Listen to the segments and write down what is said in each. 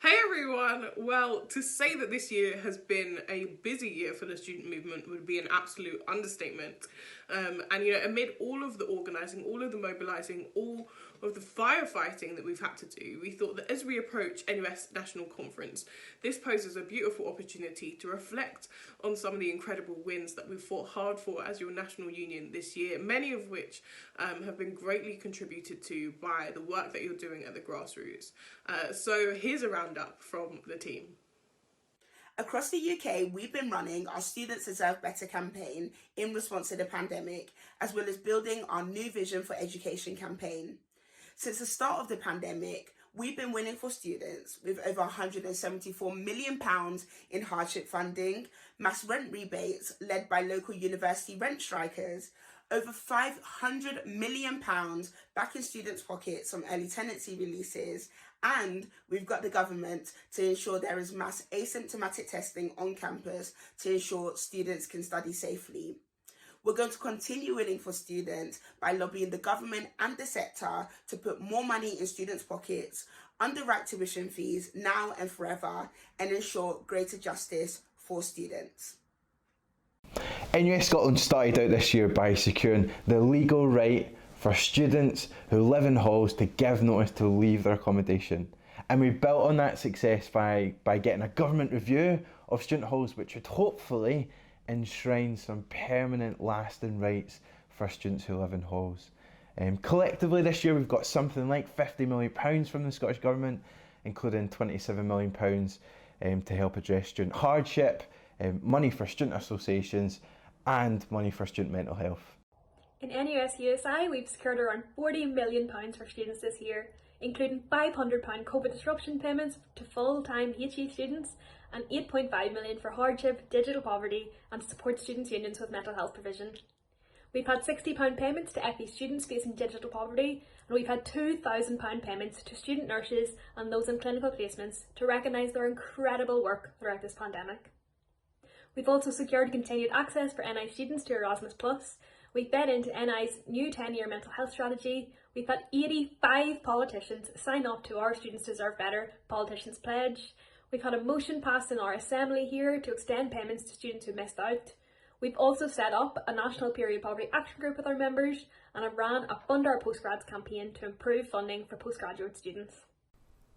Hey everyone! Well, to say that this year has been a busy year for the student movement would be an absolute understatement. Amid all of the organising, all of the mobilising, all of the firefighting that we've had to do, we thought that as we approach NUS National Conference, this poses a beautiful opportunity to reflect on some of the incredible wins that we've fought hard for as your national union this year, many of which have been greatly contributed to by the work that you're doing at the grassroots. So here's a roundup from the team. Across the UK, we've been running our Students Deserve Better campaign in response to the pandemic, as well as building our New Vision for Education campaign. Since the start of the pandemic, we've been winning for students with over £174 million in hardship funding, mass rent rebates led by local university rent strikers, over £500 million back in students' pockets from early tenancy releases, and we've got the government to ensure there is mass asymptomatic testing on campus to ensure students can study safely. We're going to continue winning for students by lobbying the government and the sector to put more money in students' pockets, underwrite tuition fees now and forever, and ensure greater justice for students. NUS Scotland started out this year by securing the legal right for students who live in halls to give notice to leave their accommodation. And we built on that success by getting a government review of student halls, which would hopefully enshrine some permanent lasting rights for students who live in halls. Collectively this year we've got something like £50 million from the Scottish Government, including £27 million to help address student hardship, money for student associations and money for student mental health. In NUS USI, we've secured around £40 million for students this year, including £500 COVID disruption payments to full-time HE students and £8.5 million for hardship, digital poverty and to support students' unions with mental health provision. We've had £60 payments to FE students facing digital poverty, and we've had £2,000 payments to student nurses and those in clinical placements to recognise their incredible work throughout this pandemic. We've also secured continued access for NI students to Erasmus+. We've bed into NI's new 10-year mental health strategy. We've had 85 politicians sign up to our Students Deserve Better Politicians Pledge. We've had a motion passed in our assembly here to extend payments to students who missed out. We've also set up a national period poverty action group with our members and have ran a Fund Our Postgrads campaign to improve funding for postgraduate students.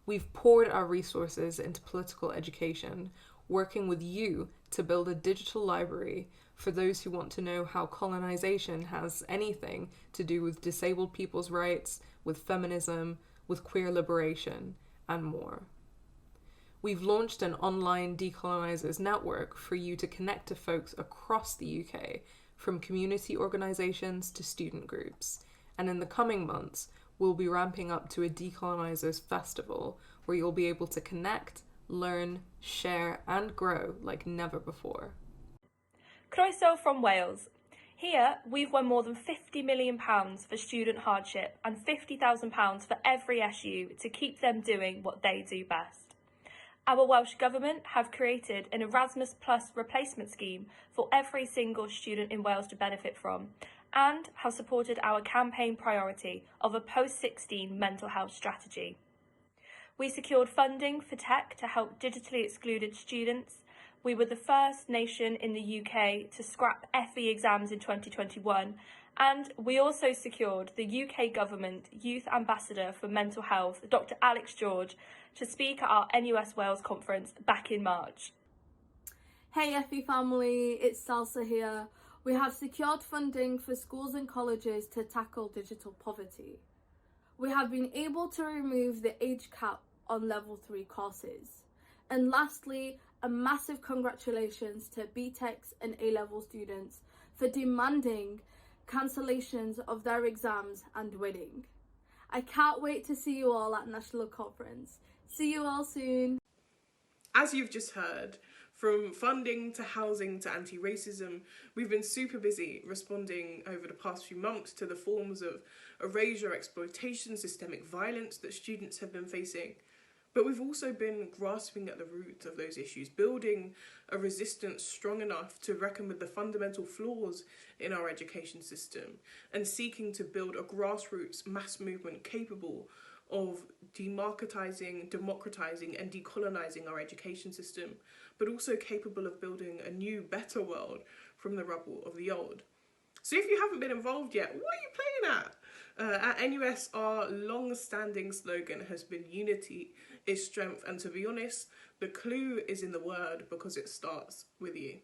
We've poured our resources into political education, working with you to build a digital library for those who want to know how colonisation has anything to do with disabled people's rights, with feminism, with queer liberation, and more. We've launched an online decolonisers network for you to connect to folks across the UK, from community organisations to student groups. And in the coming months, we'll be ramping up to a Decolonisers Festival where you'll be able to connect, learn, share and grow like never before. Croeso from Wales. Here, we've won more than £50 million for student hardship and £50,000 for every SU to keep them doing what they do best. Our Welsh Government have created an Erasmus Plus replacement scheme for every single student in Wales to benefit from, and have supported our campaign priority of a post-16 mental health strategy. We secured funding for tech to help digitally excluded students. We were the first nation in the UK to scrap FE exams in 2021, and we also secured the UK Government Youth Ambassador for Mental Health, Dr. Alex George, to speak at our NUS Wales conference back in March. Hey FE family, it's Salsa here. We have secured funding for schools and colleges to tackle digital poverty. We have been able to remove the age cap on level 3 courses. And lastly, a massive congratulations to BTECs and A-level students for demanding cancellations of their exams and winning. I can't wait to see you all at National Conference. See you all soon. As you've just heard, from funding to housing to anti-racism, we've been super busy responding over the past few months to the forms of erasure, exploitation, systemic violence that students have been facing. But we've also been grasping at the root of those issues, building a resistance strong enough to reckon with the fundamental flaws in our education system, and seeking to build a grassroots mass movement capable of demarketizing, democratizing, and decolonizing our education system, but also capable of building a new, better world from the rubble of the old. So if you haven't been involved yet, what are you playing at? At NUS, our long-standing slogan has been unity is strength, and to be honest, the clue is in the word because it starts with you.